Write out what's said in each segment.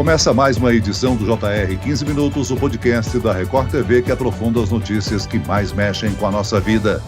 Começa mais uma edição do JR 15 Minutos, o podcast da Record TV que aprofunda as notícias que mais mexem com a nossa vida.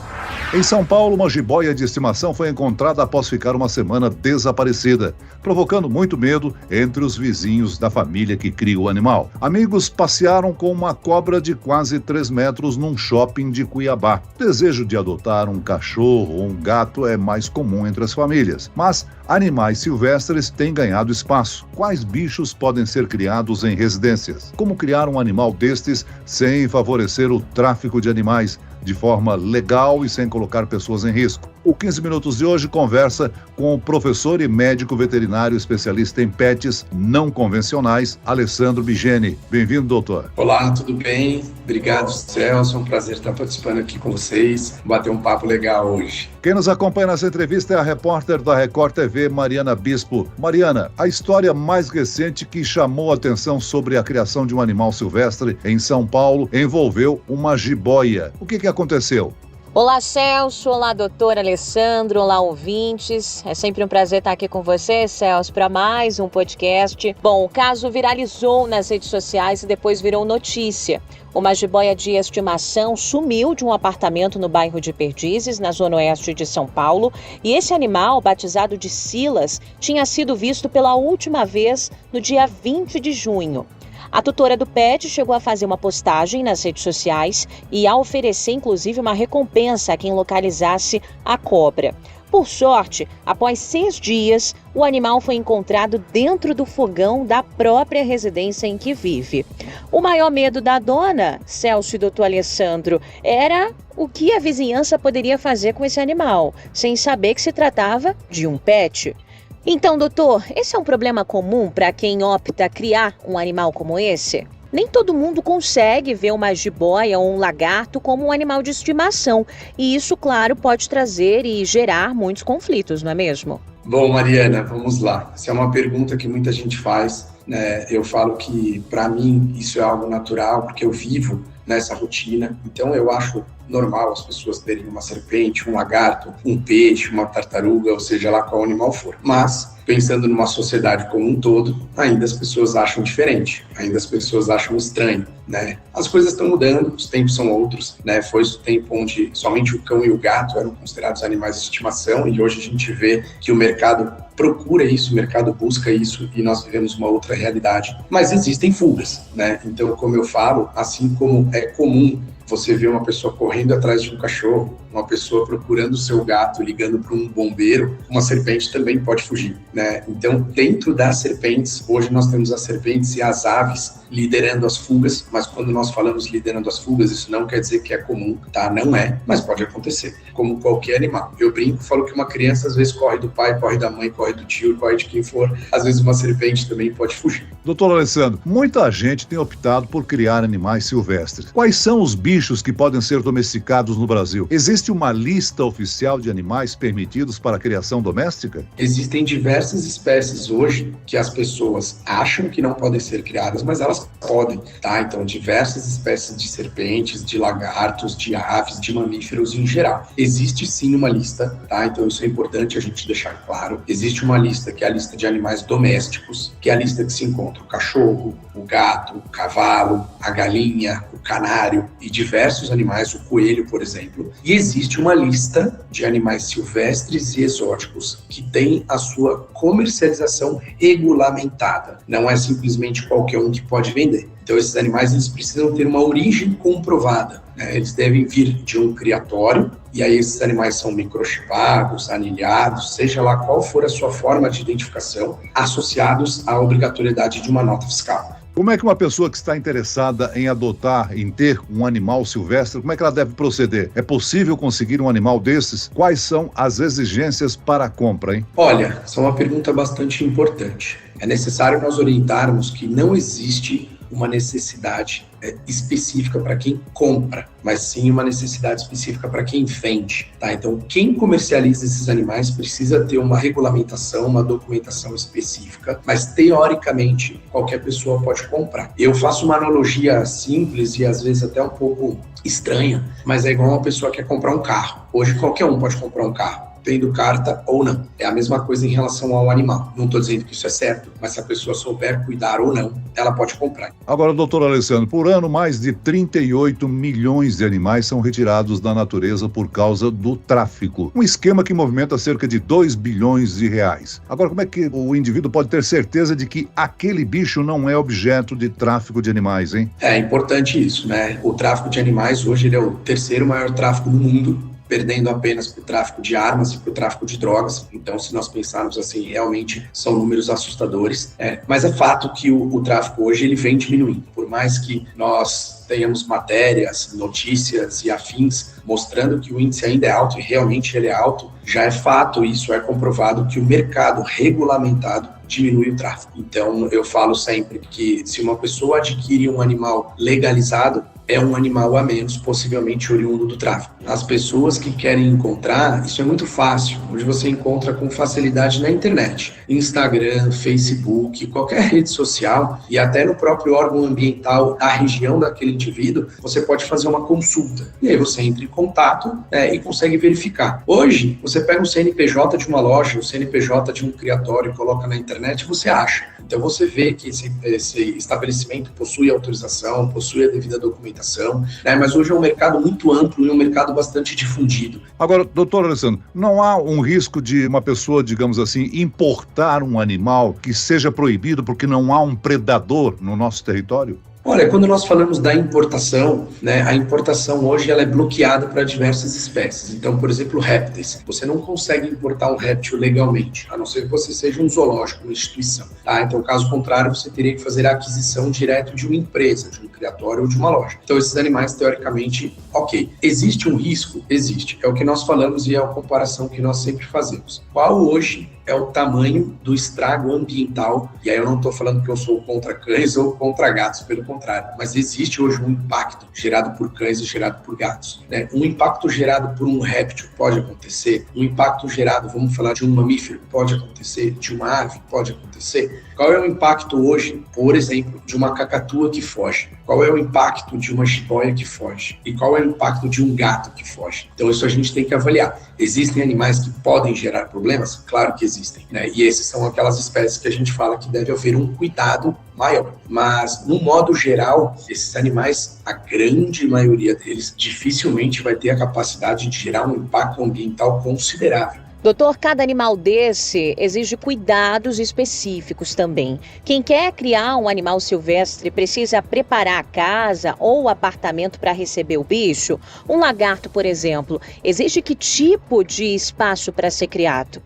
Em São Paulo, uma jiboia de estimação foi encontrada após ficar uma semana desaparecida, provocando muito medo entre os vizinhos da família que cria o animal. Amigos passearam com uma cobra de quase 3 metros num shopping de Cuiabá. O desejo de adotar um cachorro ou um gato é mais comum entre as famílias, mas animais silvestres têm ganhado espaço. Quais bichos podem ser criados em residências? Como criar um animal destes sem favorecer o tráfico de animais de forma legal e sem colocar pessoas em risco? O 15 Minutos de hoje conversa com o professor e médico veterinário especialista em pets não convencionais, Alessandro Bigeni. Bem-vindo, doutor. Olá, tudo bem? Obrigado, Celso. É um prazer estar participando aqui com vocês. Bater um papo legal hoje. Quem nos acompanha nessa entrevista é a repórter da Record TV, Mariana Bispo. Mariana, a história mais recente que chamou a atenção sobre a criação de um animal silvestre em São Paulo envolveu uma jiboia. O que aconteceu? Olá, Celso. Olá, doutor Alessandro. Olá, ouvintes. É sempre um prazer estar aqui com você, Celso, para mais um podcast. Bom, o caso viralizou nas redes sociais e depois virou notícia. Uma jiboia de estimação sumiu de um apartamento no bairro de Perdizes, na zona oeste de São Paulo, e esse animal, batizado de Silas, tinha sido visto pela última vez no dia 20 de junho. A tutora do pet chegou a fazer uma postagem nas redes sociais e a oferecer, inclusive, uma recompensa a quem localizasse a cobra. Por sorte, após 6 dias, o animal foi encontrado dentro do fogão da própria residência em que vive. O maior medo da dona, Celso e doutor Alessandro, era o que a vizinhança poderia fazer com esse animal, sem saber que se tratava de um pet. Então, doutor, esse é um problema comum para quem opta a criar um animal como esse? Nem todo mundo consegue ver uma jiboia ou um lagarto como um animal de estimação. E isso, claro, pode trazer e gerar muitos conflitos, não é mesmo? Bom, Mariana, vamos lá. Essa é uma pergunta que muita gente faz, né? Eu falo que, para mim, isso é algo natural, porque eu vivo nessa rotina. Então, eu acho normal as pessoas terem uma serpente, um lagarto, um peixe, uma tartaruga, ou seja lá qual animal for. Mas, pensando numa sociedade como um todo, ainda as pessoas acham diferente, ainda as pessoas acham estranho, né? As coisas estão mudando, os tempos são outros, né? Foi o tempo onde somente o cão e o gato eram considerados animais de estimação e hoje a gente vê que o mercado procura isso, o mercado busca isso e nós vivemos uma outra realidade. Mas existem fugas, né? Então, como eu falo, assim como é comum você vê uma pessoa correndo atrás de um cachorro, uma pessoa procurando o seu gato, ligando para um bombeiro, uma serpente também pode fugir, né? Então, dentro das serpentes, hoje nós temos as serpentes e as aves liderando as fugas, mas quando nós falamos liderando as fugas, isso não quer dizer que é comum, tá? Não é, mas pode acontecer, como qualquer animal. Eu brinco, falo que uma criança às vezes corre do pai, corre da mãe, corre do tio, corre de quem for, às vezes uma serpente também pode fugir. Doutor Alessandro, muita gente tem optado por criar animais silvestres. Quais são os bichos que podem ser domesticados no Brasil? Existe uma lista oficial de animais permitidos para a criação doméstica? Existem diversas espécies hoje que as pessoas acham que não podem ser criadas, mas elas podem, tá? Então, diversas espécies de serpentes, de lagartos, de aves, de mamíferos em geral. Existe sim uma lista, tá? Então, isso é importante a gente deixar claro. Existe uma lista que é a lista de animais domésticos, que é a lista que se encontra o cachorro, o gato, o cavalo, a galinha, o canário e diversos animais, o coelho, por exemplo. E existe uma lista de animais silvestres e exóticos que tem a sua comercialização regulamentada. Não é simplesmente qualquer um que pode vender. Então, esses animais eles precisam ter uma origem comprovada, né? Eles devem vir de um criatório, e aí esses animais são microchipados, anilhados, seja lá qual for a sua forma de identificação, associados à obrigatoriedade de uma nota fiscal. Como é que uma pessoa que está interessada em adotar, em ter um animal silvestre, como é que ela deve proceder? É possível conseguir um animal desses? Quais são as exigências para a compra, hein? Olha, essa é uma pergunta bastante importante. É necessário nós orientarmos que não existe uma necessidade específica para quem compra, mas sim uma necessidade específica para quem vende, tá? Então, quem comercializa esses animais precisa ter uma regulamentação, uma documentação específica, mas teoricamente qualquer pessoa pode comprar. Eu faço uma analogia simples e às vezes até um pouco estranha, mas é igual uma pessoa que quer comprar um carro. Hoje qualquer um pode comprar um carro. tendo carta ou não. É a mesma coisa em relação ao animal. Não estou dizendo que isso é certo, mas se a pessoa souber cuidar ou não, ela pode comprar. Agora, doutor Alessandro, por ano, mais de 38 milhões de animais são retirados da natureza por causa do tráfico. Um esquema que movimenta cerca de 2 bilhões de reais. Agora, como é que o indivíduo pode ter certeza de que aquele bicho não é objeto de tráfico de animais, hein? É importante isso, né? O tráfico de animais hoje ele é o terceiro maior tráfico do mundo, perdendo apenas para o tráfico de armas e para o tráfico de drogas. Então, se nós pensarmos assim, realmente são números assustadores. Mas é fato que o tráfico hoje ele vem diminuindo. Por mais que nós tenhamos matérias, notícias e afins mostrando que o índice ainda é alto, e realmente ele é alto, já é fato, isso é comprovado, que o mercado regulamentado diminui o tráfico. Então, eu falo sempre que se uma pessoa adquire um animal legalizado, é um animal a menos, possivelmente oriundo do tráfico. As pessoas que querem encontrar, isso é muito fácil. Hoje você encontra com facilidade na internet. Instagram, Facebook, qualquer rede social e até no próprio órgão ambiental da região daquele indivíduo, você pode fazer uma consulta. E aí você entra em contato e consegue verificar. Hoje, você pega o CNPJ de uma loja, o CNPJ de um criatório e coloca na internet, você acha. Então você vê que esse estabelecimento possui autorização, possui a devida documentação, mas hoje é um mercado muito amplo e um mercado bastante difundido. Agora, doutor Alessandro, não há um risco de uma pessoa, digamos assim, importar um animal que seja proibido porque não há um predador no nosso território? Olha, quando nós falamos da importação, a importação hoje ela é bloqueada para diversas espécies. Então, por exemplo, répteis. Você não consegue importar um réptil legalmente, a não ser que você seja um zoológico, uma instituição. Tá? Então, caso contrário, você teria que fazer a aquisição direto de uma empresa, de um criatório ou de uma loja. Então, esses animais, teoricamente, ok. Existe um risco? Existe. É o que nós falamos e é a comparação que nós sempre fazemos. Qual hoje é o tamanho do estrago ambiental? E aí eu não estou falando que eu sou contra cães ou contra gatos, pelo contrário, mas existe hoje um impacto gerado por cães e gerado por gatos. Um impacto gerado por um réptil pode acontecer, um impacto gerado, vamos falar de um mamífero, pode acontecer, de uma ave, pode acontecer. Qual é o impacto hoje, por exemplo, de uma cacatua que foge? Qual é o impacto de uma jiboia que foge? E qual é o impacto de um gato que foge? Então isso a gente tem que avaliar. Existem animais que podem gerar problemas? Claro que existem, E esses são aquelas espécies que a gente fala que deve haver um cuidado maior. Mas, no modo geral, esses animais, a grande maioria deles, dificilmente vai ter a capacidade de gerar um impacto ambiental considerável. Doutor, cada animal desse exige cuidados específicos também. Quem quer criar um animal silvestre precisa preparar a casa ou o apartamento para receber o bicho? Um lagarto, por exemplo, exige que tipo de espaço para ser criado?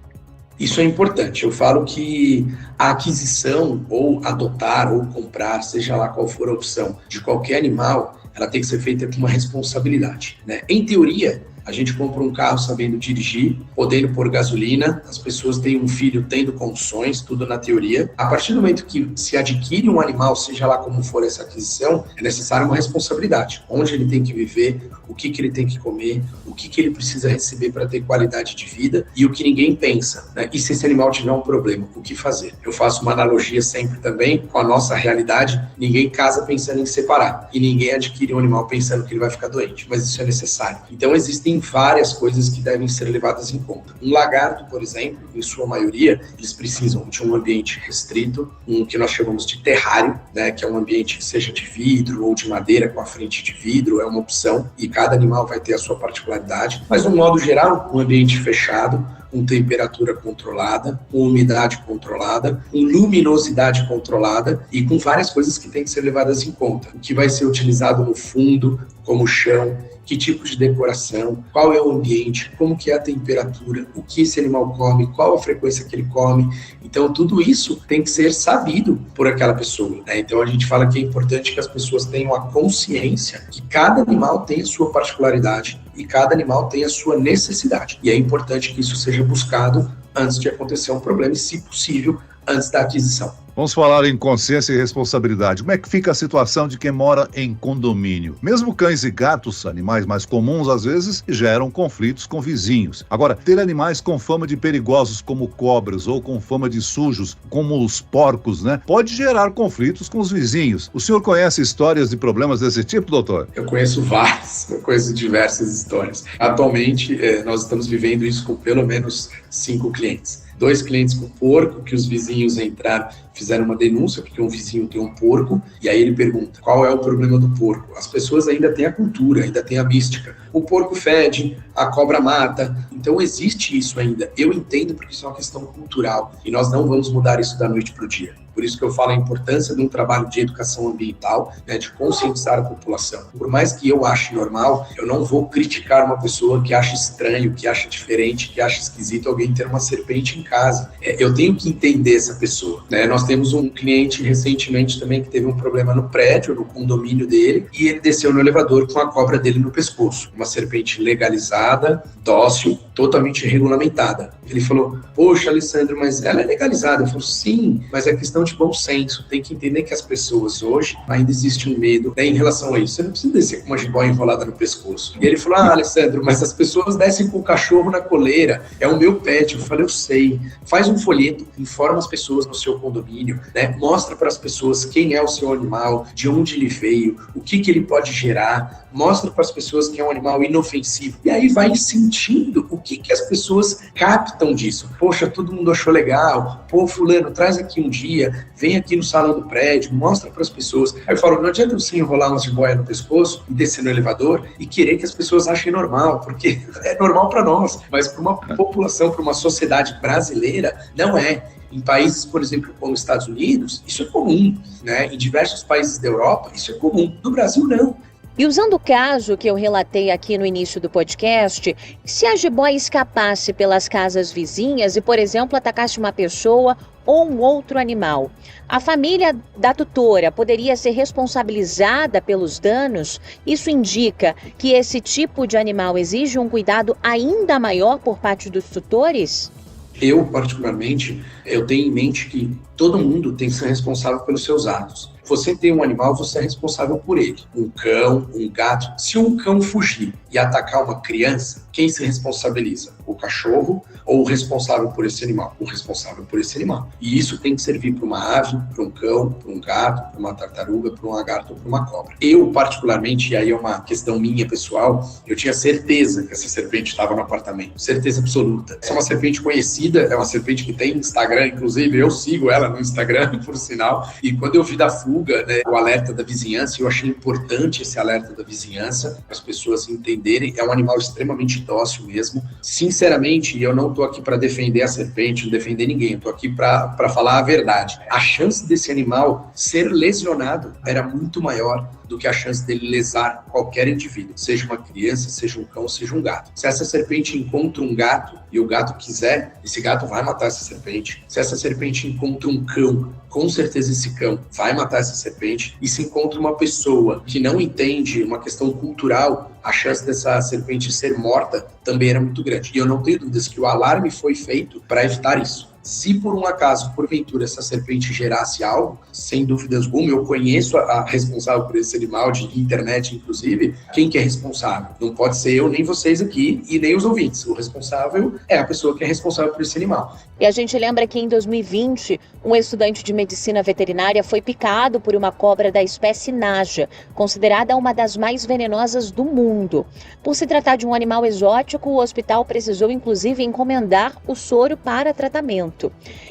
Isso é importante. Eu falo que a aquisição, ou adotar, ou comprar, seja lá qual for a opção, de qualquer animal, ela tem que ser feita com uma responsabilidade. Em teoria, a gente compra um carro sabendo dirigir, podendo pôr gasolina, as pessoas têm um filho tendo condições, tudo na teoria. A partir do momento que se adquire um animal, seja lá como for essa aquisição, é necessária uma responsabilidade. Onde ele tem que viver, o que ele tem que comer, o que ele precisa receber para ter qualidade de vida e o que ninguém pensa. E se esse animal tiver um problema, o que fazer? Eu faço uma analogia sempre também com a nossa realidade. Ninguém casa pensando em separar e ninguém adquire um animal pensando que ele vai ficar doente, mas isso é necessário. Então existem várias coisas que devem ser levadas em conta. Um lagarto, por exemplo, em sua maioria, eles precisam de um ambiente restrito, um que nós chamamos de terrário, que é um ambiente que seja de vidro ou de madeira com a frente de vidro, é uma opção, e cada animal vai ter a sua particularidade, mas no modo geral, um ambiente fechado, com temperatura controlada, com umidade controlada, com luminosidade controlada e com várias coisas que têm que ser levadas em conta. O que vai ser utilizado no fundo, como chão, que tipo de decoração, qual é o ambiente, como que é a temperatura, o que esse animal come, qual a frequência que ele come. Então, tudo isso tem que ser sabido por aquela pessoa. Então, a gente fala que é importante que as pessoas tenham a consciência que cada animal tem a sua particularidade e cada animal tem a sua necessidade. E é importante que isso seja buscado antes de acontecer um problema e, se possível, antes da aquisição. Vamos falar em consciência e responsabilidade. Como é que fica a situação de quem mora em condomínio? Mesmo cães e gatos, animais mais comuns às vezes, geram conflitos com vizinhos. Agora, ter animais com fama de perigosos como cobras ou com fama de sujos como os porcos, né, pode gerar conflitos com os vizinhos. O senhor conhece histórias de problemas desse tipo, doutor? Eu conheço várias, eu conheço diversas histórias. Atualmente, nós estamos vivendo isso com pelo menos 5 clientes. 2 clientes com porco, que os vizinhos entraram, fizeram uma denúncia, porque um vizinho tem um porco, e aí ele pergunta, qual é o problema do porco? As pessoas ainda têm a cultura, ainda têm a mística. O porco fede, a cobra mata, então existe isso ainda. Eu entendo porque isso é uma questão cultural, e nós não vamos mudar isso da noite para o dia. Por isso que eu falo a importância de um trabalho de educação ambiental, né, de conscientizar a população. Por mais que eu ache normal, eu não vou criticar uma pessoa que acha estranho, que acha diferente, que acha esquisito alguém ter uma serpente em casa. Eu tenho que entender essa pessoa, né? Nós temos um cliente recentemente também que teve um problema no prédio, no condomínio dele, e ele desceu no elevador com a cobra dele no pescoço. Uma serpente legalizada, dócil, totalmente regulamentada. Ele falou, poxa, Alessandro, mas ela é legalizada. Eu falei, sim, mas é questão de bom senso. Tem que entender que as pessoas hoje ainda existe um medo, né, em relação a isso. Você não precisa descer com uma jiboia enrolada no pescoço. E ele falou, Alessandro, mas as pessoas descem com o cachorro na coleira. É o meu pet. Eu falei, eu sei. Faz um folheto, informa as pessoas no seu condomínio, né? Mostra para as pessoas quem é o seu animal, de onde ele veio, o que ele pode gerar. Mostra para as pessoas que é um animal inofensivo. E aí vai sentindo o que as pessoas captam disso. Poxa, todo mundo achou legal. Pô, fulano, traz aqui um dia, vem aqui no salão do prédio, mostra para as pessoas. Aí eu falo, não adianta você enrolar umas jiboia no pescoço e descer no elevador e querer que as pessoas achem normal, porque é normal para nós, mas para uma população, para uma sociedade brasileira, não é. Em países, por exemplo, como os Estados Unidos, isso é comum, né? Em diversos países da Europa, isso é comum. No Brasil, não. E usando o caso que eu relatei aqui no início do podcast, se a jiboia escapasse pelas casas vizinhas e, por exemplo, atacasse uma pessoa ou um outro animal, a família da tutora poderia ser responsabilizada pelos danos? Isso indica que esse tipo de animal exige um cuidado ainda maior por parte dos tutores? Eu, particularmente, eu tenho em mente que todo mundo tem que ser responsável pelos seus atos. Você tem um animal, você é responsável por ele. Um cão, um gato. Se um cão fugir e atacar uma criança, quem se responsabiliza? O cachorro ou o responsável por esse animal? O responsável por esse animal. E isso tem que servir para uma ave, para um cão, para um gato, para uma tartaruga, para um lagarto ou para uma cobra. Eu, particularmente, e aí é uma questão minha pessoal, eu tinha certeza que essa serpente estava no apartamento. Certeza absoluta. Essa é uma serpente conhecida, é uma serpente que tem Instagram, inclusive eu sigo ela no Instagram, por sinal. E quando eu vi da fuga, né, o alerta da vizinhança, eu achei importante esse alerta da vizinhança, para as pessoas entenderem, é um animal extremamente dócil mesmo. Sinceramente, eu não estou aqui para defender a serpente, não defender ninguém, eu estou aqui para falar a verdade. A chance desse animal ser lesionado era muito maior do que a chance dele lesar qualquer indivíduo, seja uma criança, seja um cão, seja um gato. Se essa serpente encontra um gato e o gato quiser, esse gato vai matar essa serpente. Se essa serpente encontra um cão, com certeza esse cão vai matar essa serpente. E se encontra uma pessoa que não entende uma questão cultural, a chance dessa serpente ser morta também era muito grande. E eu não tenho dúvidas que o alarme foi feito para evitar isso. Se por um acaso, porventura, essa serpente gerasse algo, sem dúvidas alguma, eu conheço a responsável por esse animal, de internet inclusive, quem que é responsável? Não pode ser eu, nem vocês aqui, e nem os ouvintes. O responsável é a pessoa que é responsável por esse animal. E a gente lembra que em 2020, um estudante de medicina veterinária foi picado por uma cobra da espécie Naja, considerada uma das mais venenosas do mundo. Por se tratar de um animal exótico, o hospital precisou inclusive encomendar o soro para tratamento.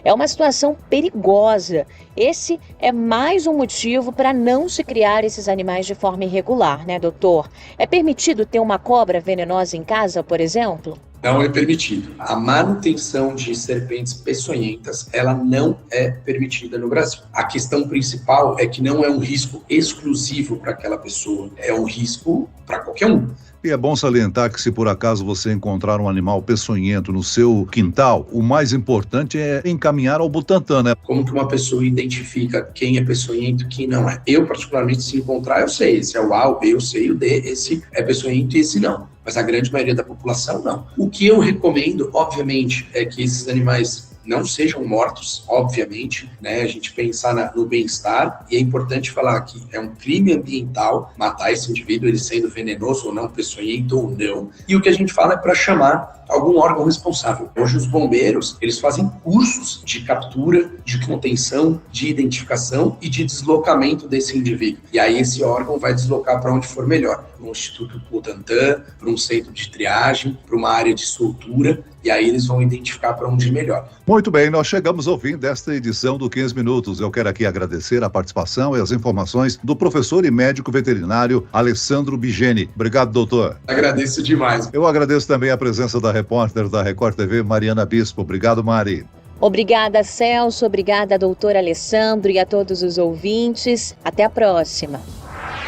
É uma situação perigosa. Esse é mais um motivo para não se criar esses animais de forma irregular, né, doutor? É permitido ter uma cobra venenosa em casa, por exemplo? Não é permitido. A manutenção de serpentes peçonhentas, ela não é permitida no Brasil. A questão principal é que não é um risco exclusivo para aquela pessoa, é um risco para qualquer um. E é bom salientar que se por acaso você encontrar um animal peçonhento no seu quintal, o mais importante é encaminhar ao Butantan, né? Como que uma pessoa identifica quem é peçonhento e quem não é? Eu, particularmente, se encontrar, eu sei. Esse é o A, o B, eu sei, o D, esse é peçonhento e esse não. Mas a grande maioria da população, não. O que eu recomendo, obviamente, é que esses animais não sejam mortos, obviamente, né? A gente pensar no bem-estar, e é importante falar que é um crime ambiental matar esse indivíduo, ele sendo venenoso ou não, peçonhento ou não. E o que a gente fala é para chamar algum órgão responsável. Hoje os bombeiros, eles fazem cursos de captura, de contenção, de identificação e de deslocamento desse indivíduo. E aí esse órgão vai deslocar para onde for melhor, para um Instituto Butantan, para um centro de triagem, para uma área de soltura, e aí eles vão identificar para onde melhor. Muito bem, nós chegamos ao fim desta edição do 15 Minutos. Eu quero aqui agradecer a participação e as informações do professor e médico veterinário Alessandro Bigeni. Obrigado, doutor. Agradeço demais. Eu agradeço também a presença da repórter da Record TV, Mariana Bispo. Obrigado, Mari. Obrigada, Celso. Obrigada, doutor Alessandro, e a todos os ouvintes. Até a próxima.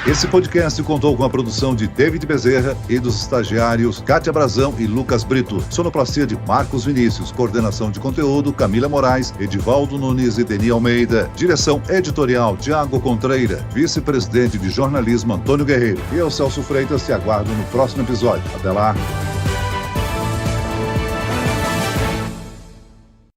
Esse podcast contou com a produção de David Bezerra e dos estagiários Kátia Brazão e Lucas Brito. Sonoplastia de Marcos Vinícius. Coordenação de conteúdo Camila Moraes, Edivaldo Nunes e Deni Almeida. Direção editorial Tiago Contreira. Vice-presidente de jornalismo Antônio Guerreiro. E eu, Celso Freitas, te aguardo no próximo episódio. Até lá.